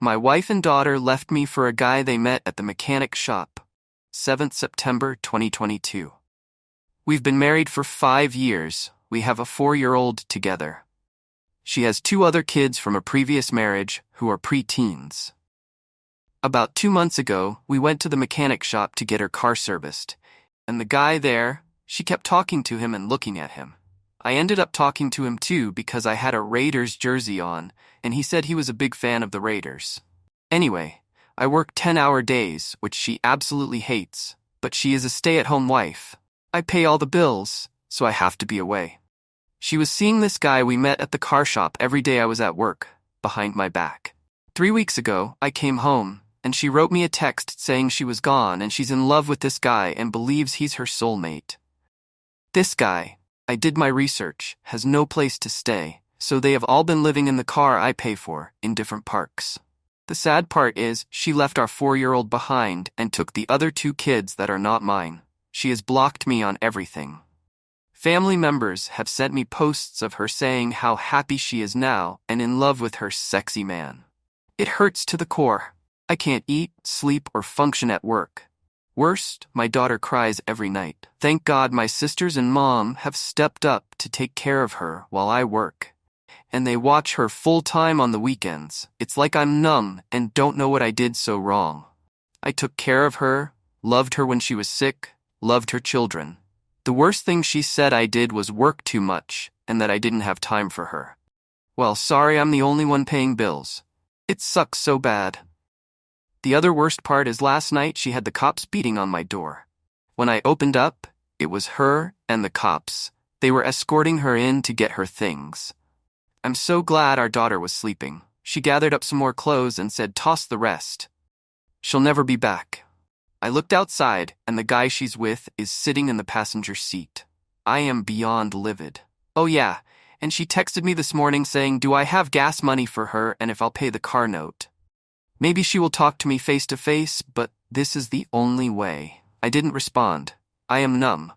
My wife and daughter left me for a guy they met at the mechanic shop. 7th September 2022. We've been married for 5 years. We have a 4-year-old together. She has 2 other kids from a previous marriage who are pre-teens. About 2 months ago, we went to the mechanic shop to get her car serviced. And the guy there, she kept talking to him and looking at him. I ended up talking to him too because I had a Raiders jersey on, and he said he was a big fan of the Raiders. Anyway, I work 10-hour days, which she absolutely hates, but she is a stay-at-home wife. I pay all the bills, so I have to be away. She was seeing this guy we met at the car shop every day I was at work, behind my back. 3 weeks ago, I came home, and she wrote me a text saying she was gone and she's in love with this guy and believes he's her soulmate. This guy, I did my research, has no place to stay, so they have all been living in the car I pay for, in different parks. The sad part is, she left our 4-year-old behind and took the other 2 kids that are not mine. She has blocked me on everything. Family members have sent me posts of her saying how happy she is now and in love with her sexy man. It hurts to the core. I can't eat, sleep, or function at work. Worst, my daughter cries every night. Thank God my sisters and mom have stepped up to take care of her while I work. And they watch her full-time on the weekends. It's like I'm numb and don't know what I did so wrong. I took care of her, loved her when she was sick, loved her children. The worst thing she said I did was work too much and that I didn't have time for her. Well, sorry I'm the only one paying bills. It sucks so bad. The other worst part is last night she had the cops beating on my door. When I opened up, it was her and the cops. They were escorting her in to get her things. I'm so glad our daughter was sleeping. She gathered up some more clothes and said toss the rest. She'll never be back. I looked outside and the guy she's with is sitting in the passenger seat. I am beyond livid. Oh yeah, and she texted me this morning saying do I have gas money for her and if I'll pay the car note. Maybe she will talk to me face to face, but this is the only way. I didn't respond. I am numb.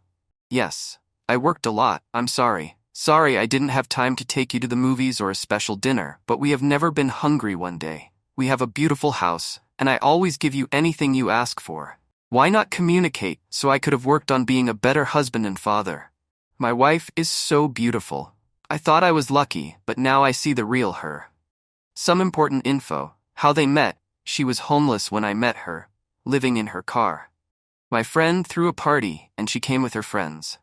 Yes, I worked a lot. I'm sorry. Sorry I didn't have time to take you to the movies or a special dinner, but we have never been hungry one day. We have a beautiful house, and I always give you anything you ask for. Why not communicate so I could have worked on being a better husband and father? My wife is so beautiful. I thought I was lucky, but now I see the real her. Some important info. How they met. She was homeless when I met her, living in her car. My friend threw a party and she came with her friends.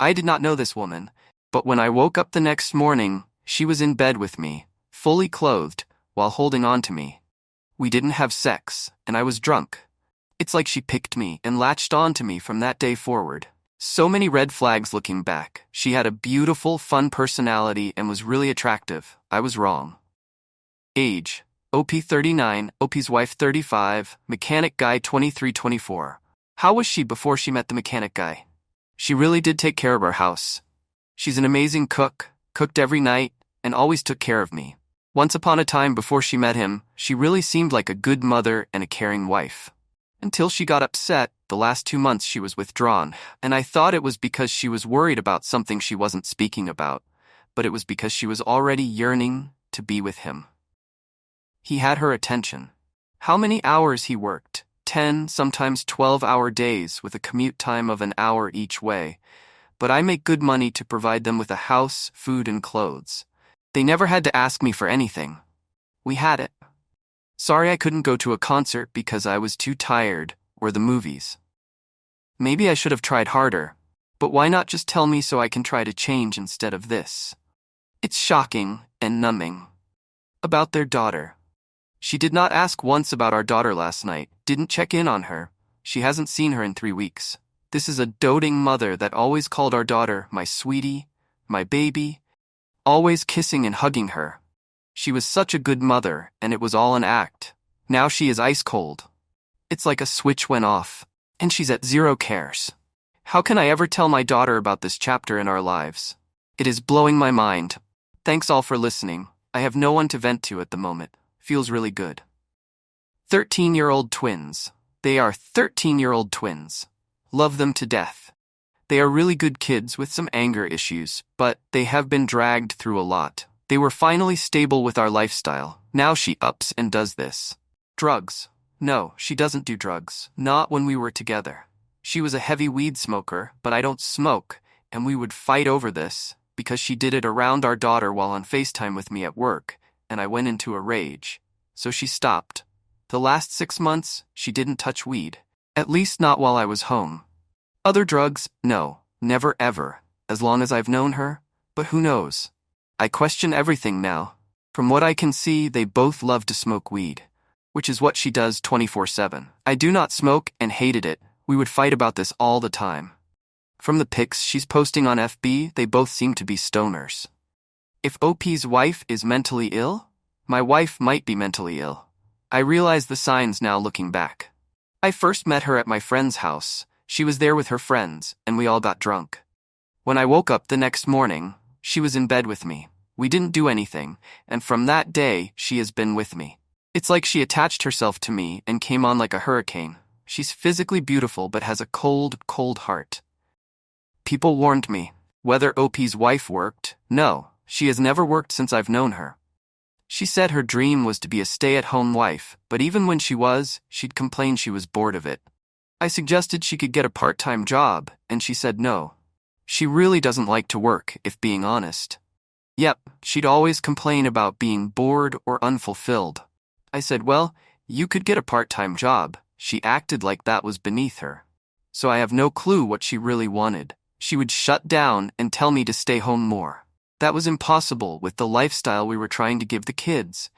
I did not know this woman, but when I woke up the next morning, she was in bed with me, fully clothed, while holding on to me. We didn't have sex, and I was drunk. It's like she picked me and latched on to me from that day forward. So many red flags looking back. She had a beautiful, fun personality and was really attractive. I was wrong. Age. OP 39, OP's wife 35, mechanic guy 23-24. How was she before she met the mechanic guy? She really did take care of our house. She's an amazing cook, cooked every night, and always took care of me. Once upon a time before she met him, she really seemed like a good mother and a caring wife. Until she got upset, the last 2 months she was withdrawn, and I thought it was because she was worried about something she wasn't speaking about, but it was because she was already yearning to be with him. He had her attention. How many hours he worked? 10, sometimes 12-hour days with a commute time of an hour each way. But I make good money to provide them with a house, food, and clothes. They never had to ask me for anything. We had it. Sorry I couldn't go to a concert because I was too tired, or the movies. Maybe I should have tried harder, but why not just tell me so I can try to change instead of this? It's shocking and numbing. About their daughter. She did not ask once about our daughter last night, didn't check in on her. She hasn't seen her in 3 weeks. This is a doting mother that always called our daughter my sweetie, my baby, always kissing and hugging her. She was such a good mother, and it was all an act. Now she is ice cold. It's like a switch went off, and she's at 0 cares. How can I ever tell my daughter about this chapter in our lives? It is blowing my mind. Thanks all for listening. I have no one to vent to at the moment. Feels really good. 13-year-old twins. They are 13-year-old twins. Love them to death. They are really good kids with some anger issues, but they have been dragged through a lot. They were finally stable with our lifestyle. Now she ups and does this. Drugs. No, she doesn't do drugs. Not when we were together. She was a heavy weed smoker, but I don't smoke, and we would fight over this, because she did it around our daughter while on FaceTime with me at work, and I went into a rage. So she stopped. The last 6 months, she didn't touch weed. At least not while I was home. Other drugs? No, never ever, as long as I've known her, but who knows? I question everything now. From what I can see, they both love to smoke weed, which is what she does 24/7. I do not smoke and hated it. We would fight about this all the time. From the pics she's posting on FB, they both seem to be stoners. If OP's wife is mentally ill, my wife might be mentally ill. I realize the signs now looking back. I first met her at my friend's house. She was there with her friends, and we all got drunk. When I woke up the next morning, she was in bed with me. We didn't do anything, and from that day, she has been with me. It's like she attached herself to me and came on like a hurricane. She's physically beautiful but has a cold, cold heart. People warned me. Whether OP's wife worked? No, she has never worked since I've known her. She said her dream was to be a stay-at-home wife, but even when she was, she'd complain she was bored of it. I suggested she could get a part-time job, and she said no. She really doesn't like to work, if being honest. Yep, she'd always complain about being bored or unfulfilled. I said, well, you could get a part-time job. She acted like that was beneath her. So I have no clue what she really wanted. She would shut down and tell me to stay home more. That was impossible with the lifestyle we were trying to give the kids,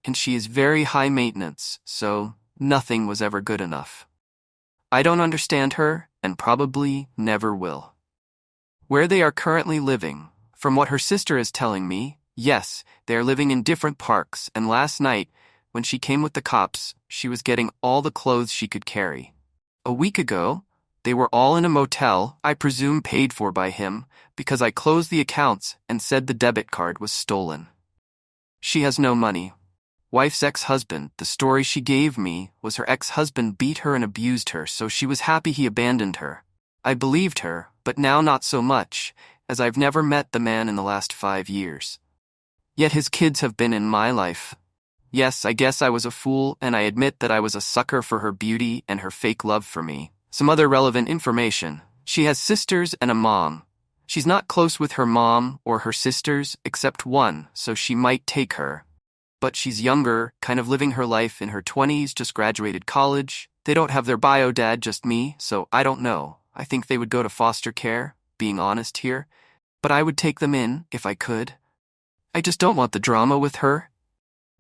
and she is very high maintenance, so nothing was ever good enough. I don't understand her, and probably never will. Where they are currently living, from what her sister is telling me, yes, they are living in different parks, and last night, when she came with the cops, she was getting all the clothes she could carry. A week ago, they were all in a motel, I presume paid for by him, because I closed the accounts and said the debit card was stolen. She has no money. Wife's ex-husband, the story she gave me was her ex-husband beat her and abused her, so she was happy he abandoned her. I believed her, but now not so much, as I've never met the man in the last 5 years. Yet his kids have been in my life. Yes, I guess I was a fool, and I admit that I was a sucker for her beauty and her fake love for me. Some other relevant information. She has sisters and a mom. She's not close with her mom or her sisters, except one, so she might take her. But she's younger, kind of living her life in her 20s, just graduated college. They don't have their bio dad, just me, so I don't know. I think they would go to foster care, being honest here. But I would take them in, if I could. I just don't want the drama with her.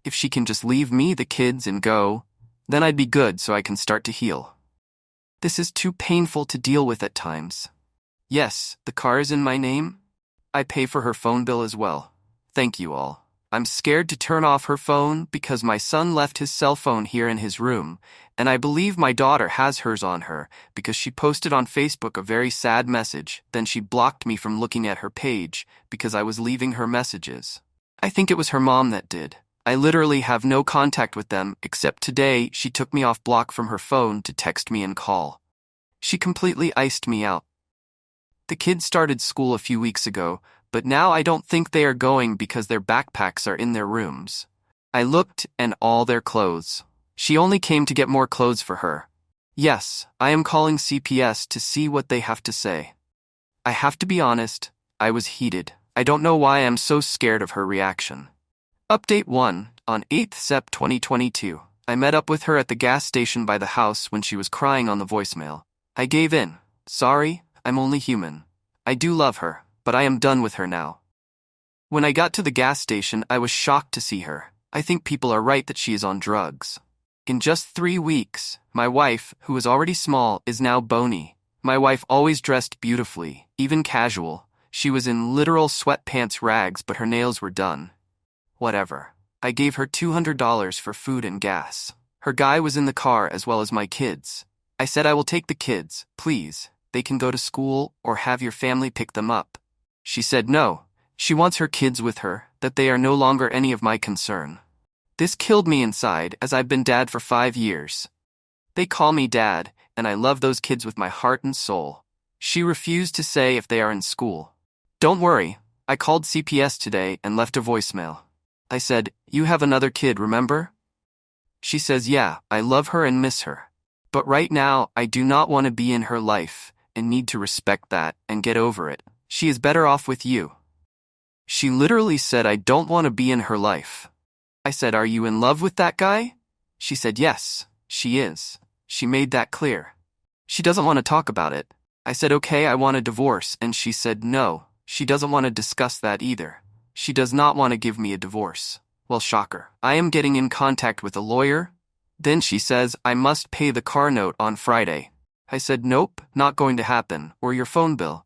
If she can just leave me, the kids, and go, then I'd be good so I can start to heal. This is too painful to deal with at times. Yes, the car is in my name. I pay for her phone bill as well. Thank you all. I'm scared to turn off her phone because my son left his cell phone here in his room, and I believe my daughter has hers on her because she posted on Facebook a very sad message, then she blocked me from looking at her page because I was leaving her messages. I think it was her mom that did. I literally have no contact with them, except today she took me off block from her phone to text me and call. She completely iced me out. The kids started school a few weeks ago, but now I don't think they are going because their backpacks are in their rooms. I looked, and all their clothes. She only came to get more clothes for her. Yes, I am calling CPS to see what they have to say. I have to be honest, I was heated. I don't know why I'm so scared of her reaction. Update 1. On 8th Sep 2022, I met up with her at the gas station by the house when she was crying on the voicemail. I gave in. Sorry, I'm only human. I do love her, but I am done with her now. When I got to the gas station, I was shocked to see her. I think people are right that she is on drugs. In just 3 weeks, my wife, who was already small, is now bony. My wife always dressed beautifully, even casual. She was in literal sweatpants rags, but her nails were done. Whatever. I gave her $200 for food and gas. Her guy was in the car as well as my kids. I said I will take the kids, please. They can go to school or have your family pick them up. She said no. She wants her kids with her, that they are no longer any of my concern. This killed me inside as I've been dad for 5 years. They call me dad, and I love those kids with my heart and soul. She refused to say if they are in school. Don't worry, I called CPS today and left a voicemail. I said, "You have another kid, remember?" She says, "Yeah, I love her and miss her. But right now, I do not want to be in her life and need to respect that and get over it. She is better off with you." She literally said, "I don't want to be in her life." I said, "Are you in love with that guy?" She said, "Yes, she is. She made that clear. She doesn't want to talk about it." I said, "Okay, I want a divorce," and she said, "No, she doesn't want to discuss that either. She does not want to give me a divorce." Well, shocker. I am getting in contact with a lawyer. Then she says, "I must pay the car note on Friday." I said, "Nope, not going to happen, or your phone bill."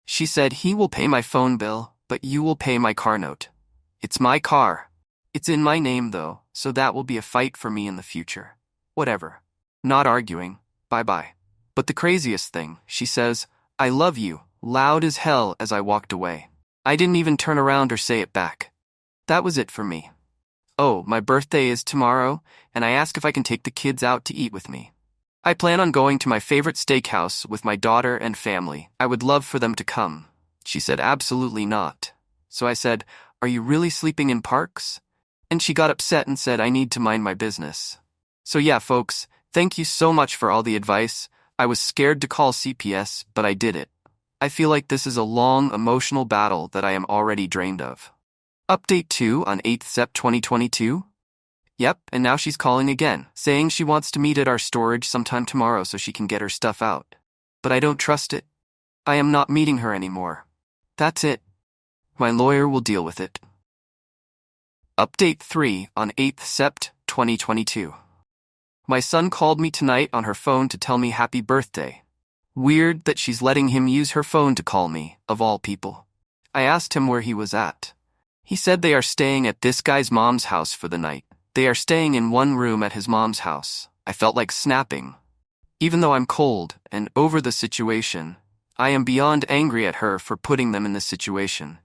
She said, "He will pay my phone bill, but you will pay my car note. It's my car. It's in my name though, so that will be a fight for me in the future." Whatever. Not arguing. Bye-bye. But the craziest thing, she says, "I love you," loud as hell as I walked away. I didn't even turn around or say it back. That was it for me. Oh, my birthday is tomorrow, and I ask if I can take the kids out to eat with me. I plan on going to my favorite steakhouse with my daughter and family. I would love for them to come. She said, "Absolutely not." So I said, "Are you really sleeping in parks?" And she got upset and said, "I need to mind my business." So yeah, folks, thank you so much for all the advice. I was scared to call CPS, but I did it. I feel like this is a long, emotional battle that I am already drained of. Update 2 on 8th Sept 2022? Yep, and now she's calling again, saying she wants to meet at our storage sometime tomorrow so she can get her stuff out. But I don't trust it. I am not meeting her anymore. That's it. My lawyer will deal with it. Update 3 on 8th Sept 2022. My son called me tonight on her phone to tell me happy birthday. Weird that she's letting him use her phone to call me, of all people. I asked him where he was at. He said they are staying at this guy's mom's house for the night. They are staying in one room at his mom's house. I felt like snapping. Even though I'm cold and over the situation, I am beyond angry at her for putting them in this situation.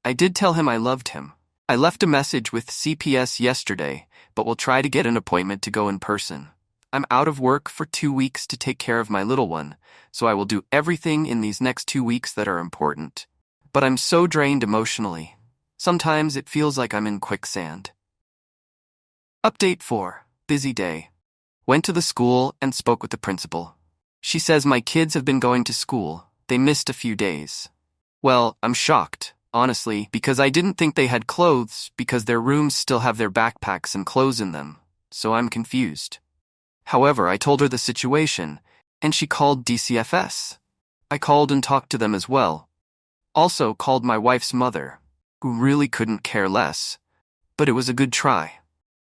I did tell him I loved him. I left a message with CPS yesterday, but will try to get an appointment to go in person. I'm out of work for 2 weeks to take care of my little one, so I will do everything in these next 2 weeks that are important. But I'm so drained emotionally. Sometimes it feels like I'm in quicksand. Update 4. Busy day. Went to the school and spoke with the principal. She says my kids have been going to school. They missed a few days. Well, I'm shocked, honestly, because I didn't think they had clothes because their rooms still have their backpacks and clothes in them, so I'm confused. However, I told her the situation, and she called DCFS. I called and talked to them as well. Also called my wife's mother, who really couldn't care less, but it was a good try.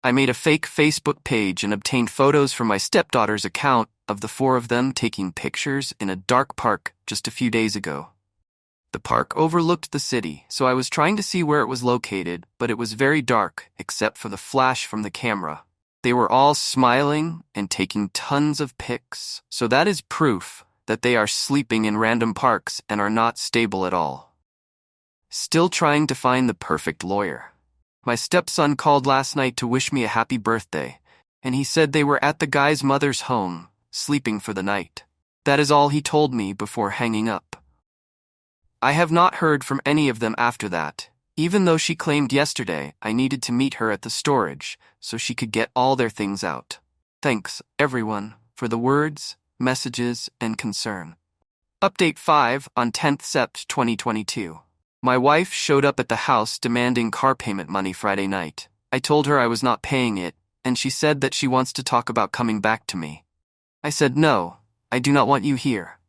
I made a fake Facebook page and obtained photos from my stepdaughter's account of the 4 of them taking pictures in a dark park just a few days ago. The park overlooked the city, so I was trying to see where it was located, but it was very dark except for the flash from the camera. They were all smiling and taking tons of pics, so that is proof that they are sleeping in random parks and are not stable at all. Still trying to find the perfect lawyer. My stepson called last night to wish me a happy birthday, and he said they were at the guy's mother's home, sleeping for the night. That is all he told me before hanging up. I have not heard from any of them after that, even though she claimed yesterday I needed to meet her at the storage so she could get all their things out. Thanks, everyone, for the words, messages, and concern. Update 5 on 10th Sept 2022. My wife showed up at the house demanding car payment money Friday night. I told her I was not paying it, and she said that she wants to talk about coming back to me. I said, "No, I do not want you here.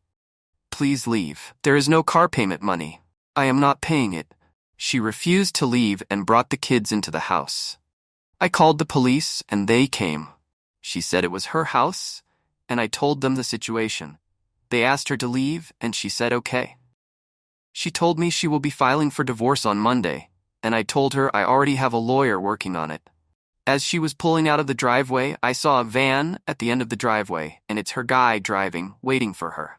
Please leave. There is no car payment money. I am not paying it." She refused to leave and brought the kids into the house. I called the police and they came. She said it was her house, and I told them the situation. They asked her to leave, and she said okay. She told me she will be filing for divorce on Monday, and I told her I already have a lawyer working on it. As she was pulling out of the driveway, I saw a van at the end of the driveway, and it's her guy driving, waiting for her.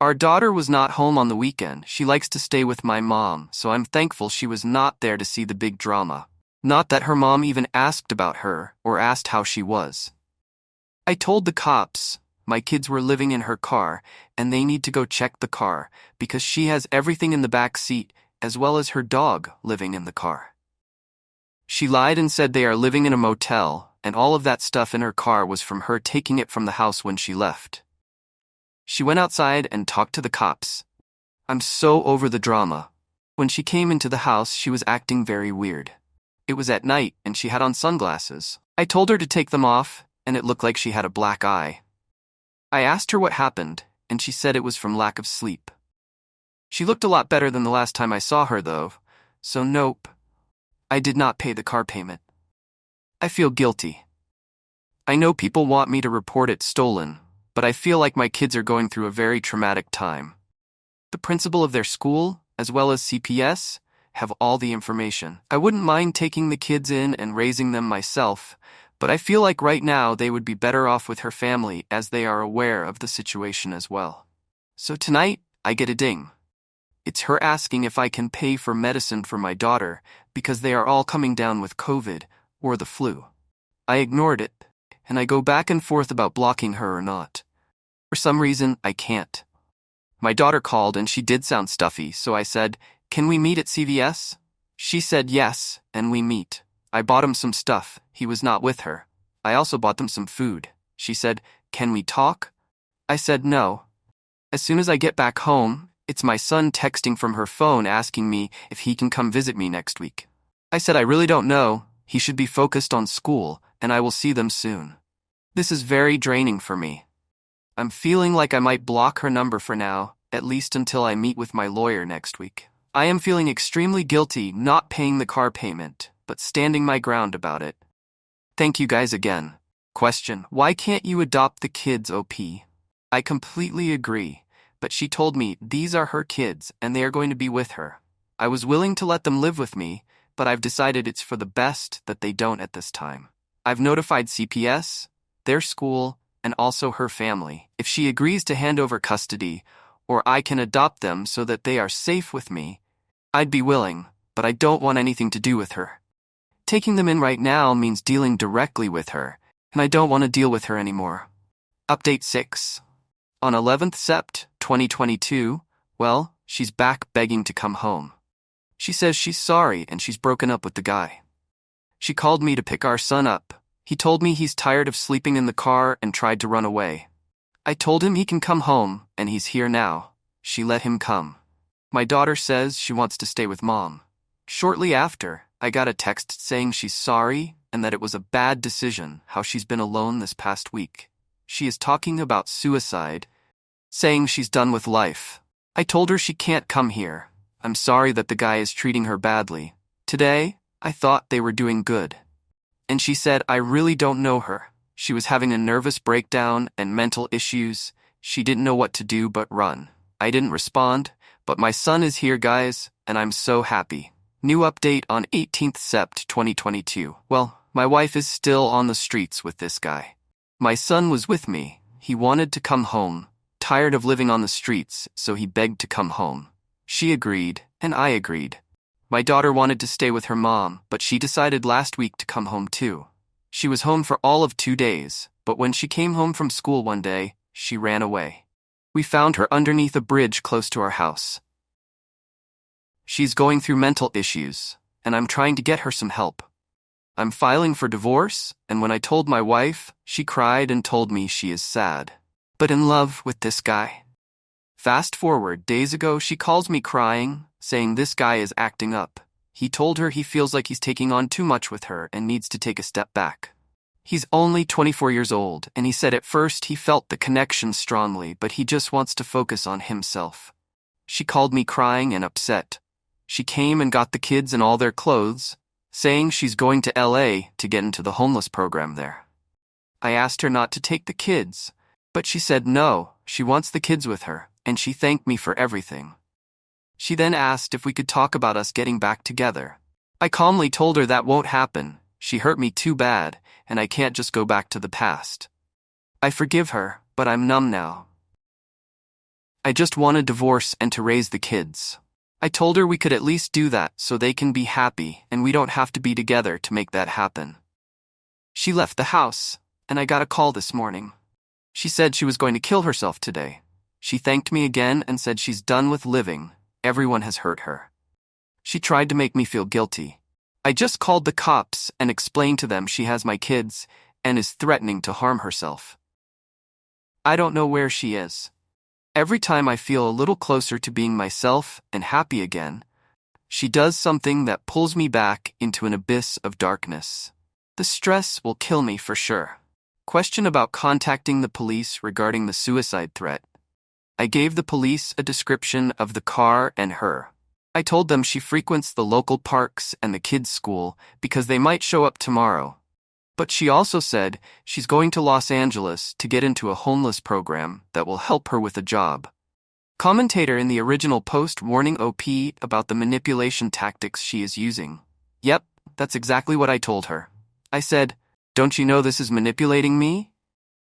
Our daughter was not home on the weekend. She likes to stay with my mom, so I'm thankful she was not there to see the big drama. Not that her mom even asked about her or asked how she was. I told the cops my kids were living in her car and they need to go check the car because she has everything in the back seat as well as her dog living in the car. She lied and said they are living in a motel, and all of that stuff in her car was from her taking it from the house when she left. She went outside and talked to the cops. I'm so over the drama. When she came into the house, she was acting very weird. It was at night, and she had on sunglasses. I told her to take them off, and it looked like she had a black eye. I asked her what happened, and she said it was from lack of sleep. She looked a lot better than the last time I saw her, though, so nope. I did not pay the car payment. I feel guilty. I know people want me to report it stolen, but I feel like my kids are going through a very traumatic time. The principal of their school, as well as CPS, have all the information. I wouldn't mind taking the kids in and raising them myself, but I feel like right now they would be better off with her family as they are aware of the situation as well. So tonight, I get a ding. It's her asking if I can pay for medicine for my daughter because they are all coming down with COVID or the flu. I ignored it, and I go back and forth about blocking her or not. For some reason, I can't. My daughter called and she did sound stuffy, so I said, "Can we meet at CVS?" She said yes, and we meet. I bought him some stuff. He was not with her. I also bought them some food. She said, "Can we talk?" I said no. As soon as I get back home, it's my son texting from her phone asking me if he can come visit me next week. I said I really don't know. He should be focused on school, and I will see them soon. This is very draining for me. I'm feeling like I might block her number for now, at least until I meet with my lawyer next week. I am feeling extremely guilty not paying the car payment, but standing my ground about it. Thank you guys again. Question: why can't you adopt the kids, OP? I completely agree, but she told me these are her kids and they are going to be with her. I was willing to let them live with me, but I've decided it's for the best that they don't at this time. I've notified CPS, their school, and also her family. If she agrees to hand over custody, or I can adopt them so that they are safe with me, I'd be willing, but I don't want anything to do with her. Taking them in right now means dealing directly with her, and I don't want to deal with her anymore. Update 6. On 11th Sept. 2022, well, she's back begging to come home. She says she's sorry and she's broken up with the guy. She called me to pick our son up. He told me he's tired of sleeping in the car and tried to run away. I told him he can come home, and he's here now. She let him come. My daughter says she wants to stay with mom. Shortly after, I got a text saying she's sorry and that it was a bad decision how she's been alone this past week. She is talking about suicide, saying she's done with life. I told her she can't come here. I'm sorry that the guy is treating her badly. Today, I thought they were doing good. And she said I really don't know her. She was having a nervous breakdown and mental issues. She didn't know what to do but run. I didn't respond, but my son is here, guys, and I'm so happy. New update on 18th Sept. 2022. Well, my wife is still on the streets with this guy. My son was with me. He wanted to come home, tired of living on the streets, so he begged to come home. She agreed, and I agreed. My daughter wanted to stay with her mom, but she decided last week to come home too. She was home for all of 2 days, but when she came home from school one day, she ran away. We found her underneath a bridge close to our house. She's going through mental issues, and I'm trying to get her some help. I'm filing for divorce, and when I told my wife, she cried and told me she is sad, but in love with this guy. Fast forward, days ago she calls me crying, saying this guy is acting up. He told her he feels like he's taking on too much with her and needs to take a step back. He's only 24 years old, and he said at first he felt the connection strongly, but he just wants to focus on himself. She called me crying and upset. She came and got the kids and all their clothes, saying she's going to LA to get into the homeless program there. I asked her not to take the kids, but she said no, she wants the kids with her, and she thanked me for everything. She then asked if we could talk about us getting back together. I calmly told her that won't happen. She hurt me too bad, and I can't just go back to the past. I forgive her, but I'm numb now. I just want a divorce and to raise the kids. I told her we could at least do that so they can be happy and we don't have to be together to make that happen. She left the house, and I got a call this morning. She said she was going to kill herself today. She thanked me again and said she's done with living. Everyone has hurt her. She tried to make me feel guilty. I just called the cops and explained to them she has my kids and is threatening to harm herself. I don't know where she is. Every time I feel a little closer to being myself and happy again, she does something that pulls me back into an abyss of darkness. The stress will kill me for sure. Question about contacting the police regarding the suicide threat. I gave the police a description of the car and her. I told them she frequents the local parks and the kids' school because they might show up tomorrow. But she also said she's going to Los Angeles to get into a homeless program that will help her with a job. Commentator in the original post warning OP about the manipulation tactics she is using. Yep, that's exactly what I told her. I said, "Don't you know this is manipulating me?"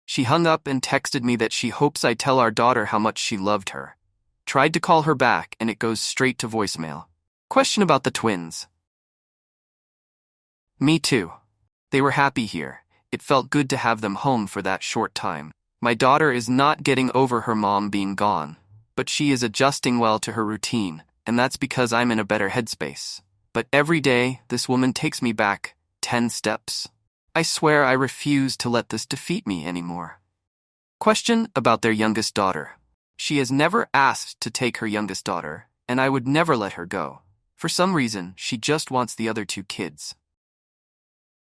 She hung up and texted me that she hopes I tell our daughter how much she loved her. Tried to call her back and it goes straight to voicemail. Question about the twins. Me too. They were happy here. It felt good to have them home for that short time. My daughter is not getting over her mom being gone, but she is adjusting well to her routine, and that's because I'm in a better headspace. But every day, this woman takes me back 10 steps. I swear I refuse to let this defeat me anymore. Question about their youngest daughter. She has never asked to take her youngest daughter, and I would never let her go. For some reason, she just wants the other 2 kids.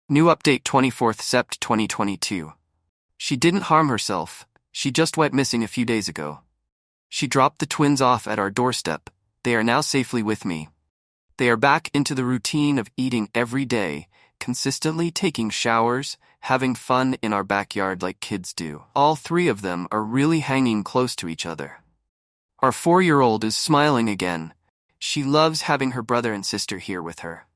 New update 24th Sept 2022. She didn't harm herself, she just went missing a few days ago. She dropped the twins off at our doorstep. They are now safely with me. They are back into the routine of eating every day, consistently taking showers, having fun in our backyard like kids do. All 3 of them are really hanging close to each other. Our 4-year-old is smiling again. She loves having her brother and sister here with her.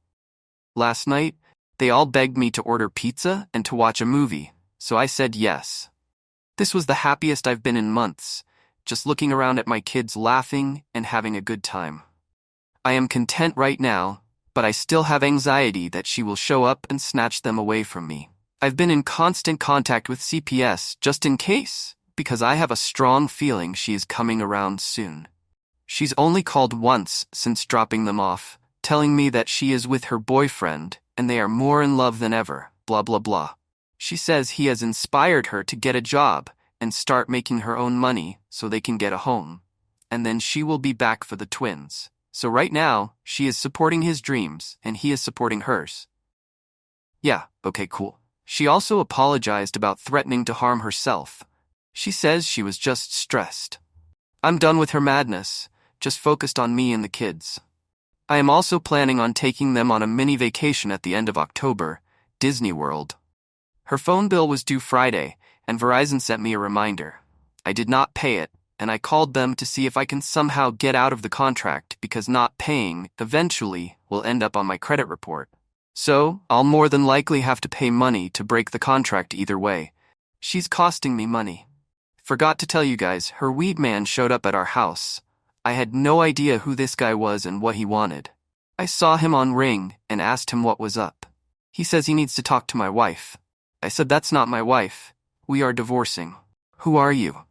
Last night, they all begged me to order pizza and to watch a movie, so I said yes. This was the happiest I've been in months, just looking around at my kids laughing and having a good time. I am content right now, but I still have anxiety that she will show up and snatch them away from me. I've been in constant contact with CPS just in case, because I have a strong feeling she is coming around soon. She's only called once since dropping them off, telling me that she is with her boyfriend and they are more in love than ever, blah blah blah. She says he has inspired her to get a job and start making her own money so they can get a home. And then she will be back for the twins. So right now, she is supporting his dreams and he is supporting hers. Yeah, okay, cool. She also apologized about threatening to harm herself. She says she was just stressed. I'm done with her madness, just focused on me and the kids. I am also planning on taking them on a mini vacation at the end of October, Disney World. Her phone bill was due Friday, and Verizon sent me a reminder. I did not pay it, and I called them to see if I can somehow get out of the contract because not paying eventually will end up on my credit report. So, I'll more than likely have to pay money to break the contract either way. She's costing me money. Forgot to tell you guys, her weed man showed up at our house. I had no idea who this guy was and what he wanted. I saw him on Ring and asked him what was up. He says he needs to talk to my wife. I said that's not my wife. We are divorcing. Who are you?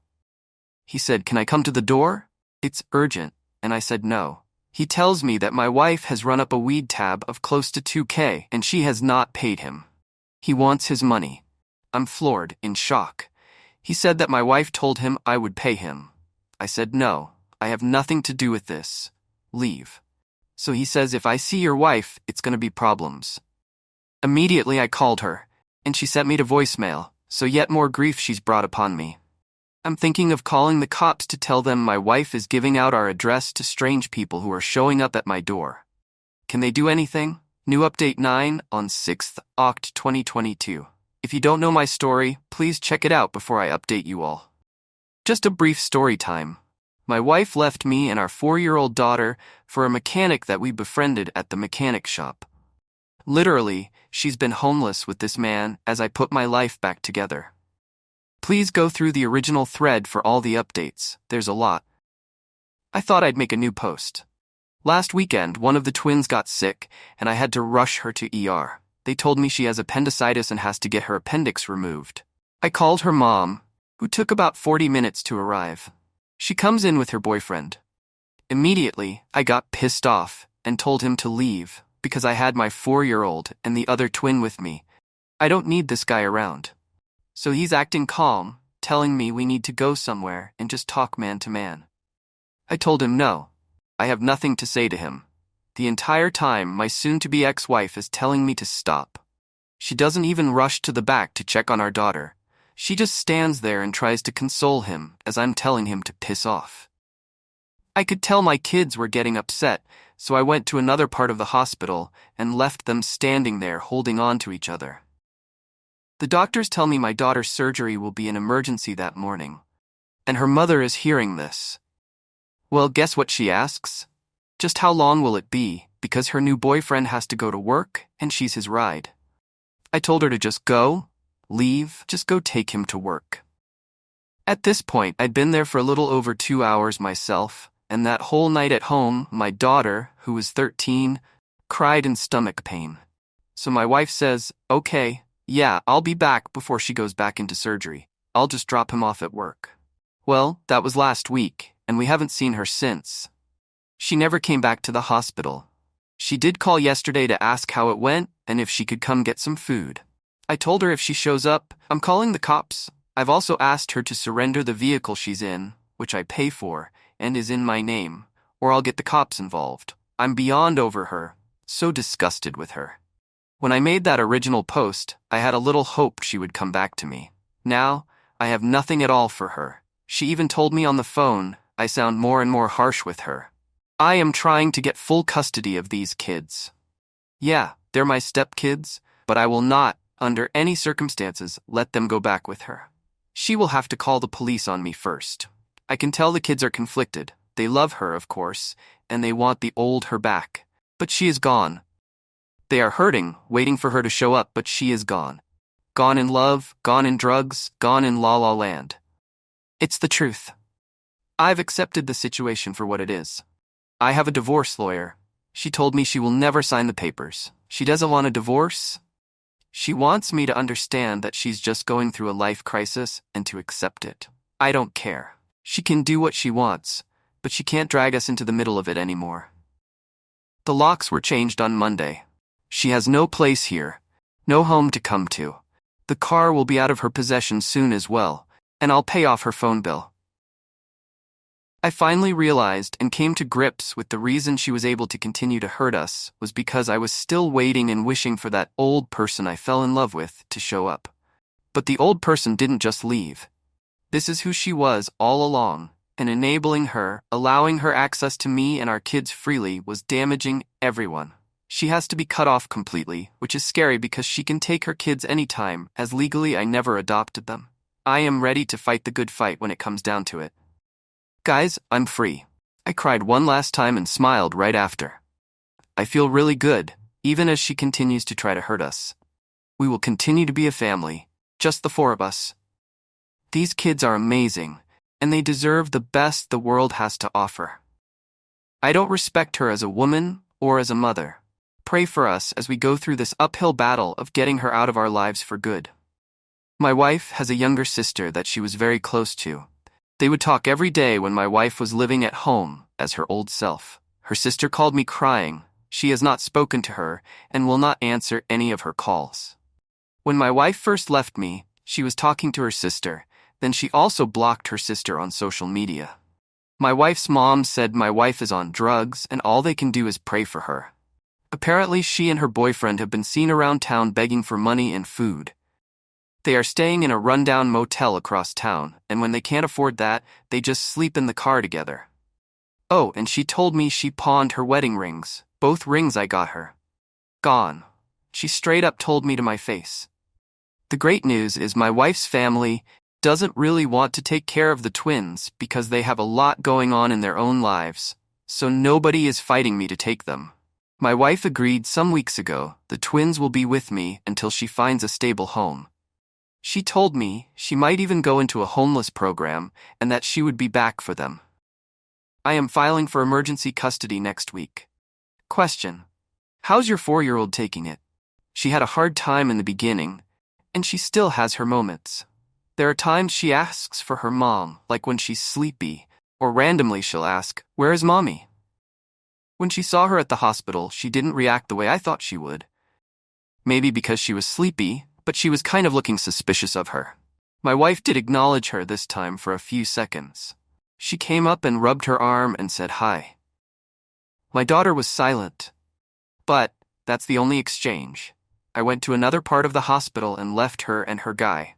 He said, can I come to the door? It's urgent. And I said no. He tells me that my wife has run up a weed tab of close to $2,000 and she has not paid him. He wants his money. I'm floored, in shock. He said that my wife told him I would pay him. I said no. I have nothing to do with this. Leave. So he says if I see your wife, it's going to be problems. Immediately I called her, and she sent me to voicemail, so yet more grief she's brought upon me. I'm thinking of calling the cops to tell them my wife is giving out our address to strange people who are showing up at my door. Can they do anything? New update 9 on 6th Oct 2022. If you don't know my story, please check it out before I update you all. Just a brief story time. My wife left me and our 4-year-old daughter for a mechanic that we befriended at the mechanic shop. Literally, she's been homeless with this man as I put my life back together. Please go through the original thread for all the updates, there's a lot. I thought I'd make a new post. Last weekend, one of the twins got sick and I had to rush her to ER. They told me she has appendicitis and has to get her appendix removed. I called her mom, who took about 40 minutes to arrive. She comes in with her boyfriend. Immediately, I got pissed off and told him to leave because I had my 4-year-old and the other twin with me. I don't need this guy around. So he's acting calm, telling me we need to go somewhere and just talk man to man. I told him no. I have nothing to say to him. The entire time, my soon-to-be ex-wife is telling me to stop. She doesn't even rush to the back to check on our daughter. She just stands there and tries to console him as I'm telling him to piss off. I could tell my kids were getting upset, so I went to another part of the hospital and left them standing there holding on to each other. The doctors tell me my daughter's surgery will be an emergency that morning, and her mother is hearing this. Well, guess what she asks? Just how long will it be, because her new boyfriend has to go to work and she's his ride. I told her to just leave, just go take him to work. At this point, I'd been there for a little over 2 hours myself, and that whole night at home, my daughter, who was 13, cried in stomach pain. So my wife says, okay, yeah, I'll be back before she goes back into surgery. I'll just drop him off at work. Well, that was last week, and we haven't seen her since. She never came back to the hospital. She did call yesterday to ask how it went and if she could come get some food. I told her if she shows up, I'm calling the cops. I've also asked her to surrender the vehicle she's in, which I pay for, and is in my name, or I'll get the cops involved. I'm beyond over her, so disgusted with her. When I made that original post, I had a little hope she would come back to me. Now, I have nothing at all for her. She even told me on the phone I sound more and more harsh with her. I am trying to get full custody of these kids. Yeah, they're my stepkids, but I will not, under any circumstances, let them go back with her. She will have to call the police on me first. I can tell the kids are conflicted. They love her, of course, and they want the old her back. But she is gone. They are hurting, waiting for her to show up, but she is gone. Gone in love, gone in drugs, gone in La La Land. It's the truth. I've accepted the situation for what it is. I have a divorce lawyer. She told me she will never sign the papers. She doesn't want a divorce. She wants me to understand that she's just going through a life crisis and to accept it. I don't care. She can do what she wants, but she can't drag us into the middle of it anymore. The locks were changed on Monday. She has no place here, no home to come to. The car will be out of her possession soon as well, and I'll pay off her phone bill. I finally realized and came to grips with the reason she was able to continue to hurt us was because I was still waiting and wishing for that old person I fell in love with to show up. But the old person didn't just leave. This is who she was all along, and enabling her, allowing her access to me and our kids freely was damaging everyone. She has to be cut off completely, which is scary because she can take her kids anytime, as legally I never adopted them. I am ready to fight the good fight when it comes down to it. Guys, I'm free. I cried one last time and smiled right after. I feel really good, even as she continues to try to hurt us. We will continue to be a family, just the 4 of us. These kids are amazing, and they deserve the best the world has to offer. I don't respect her as a woman or as a mother. Pray for us as we go through this uphill battle of getting her out of our lives for good. My wife has a younger sister that she was very close to. They would talk every day when my wife was living at home as her old self. Her sister called me crying. She has not spoken to her and will not answer any of her calls. When my wife first left me, she was talking to her sister. Then she also blocked her sister on social media. My wife's mom said my wife is on drugs and all they can do is pray for her. Apparently, she and her boyfriend have been seen around town begging for money and food. They are staying in a rundown motel across town, and when they can't afford that, they just sleep in the car together. Oh, and she told me she pawned her wedding rings, both rings I got her. Gone. She straight up told me to my face. The great news is my wife's family doesn't really want to take care of the twins because they have a lot going on in their own lives, so nobody is fighting me to take them. My wife agreed some weeks ago the twins will be with me until she finds a stable home. She told me she might even go into a homeless program and that she would be back for them. I am filing for emergency custody next week. Question: how's your 4-year-old taking it? She had a hard time in the beginning, and she still has her moments. There are times she asks for her mom, like when she's sleepy, or randomly she'll ask, "Where is mommy?" When she saw her at the hospital, she didn't react the way I thought she would. Maybe because she was sleepy, but she was kind of looking suspicious of her. My wife did acknowledge her this time for a few seconds. She came up and rubbed her arm and said hi. My daughter was silent. But that's the only exchange. I went to another part of the hospital and left her and her guy.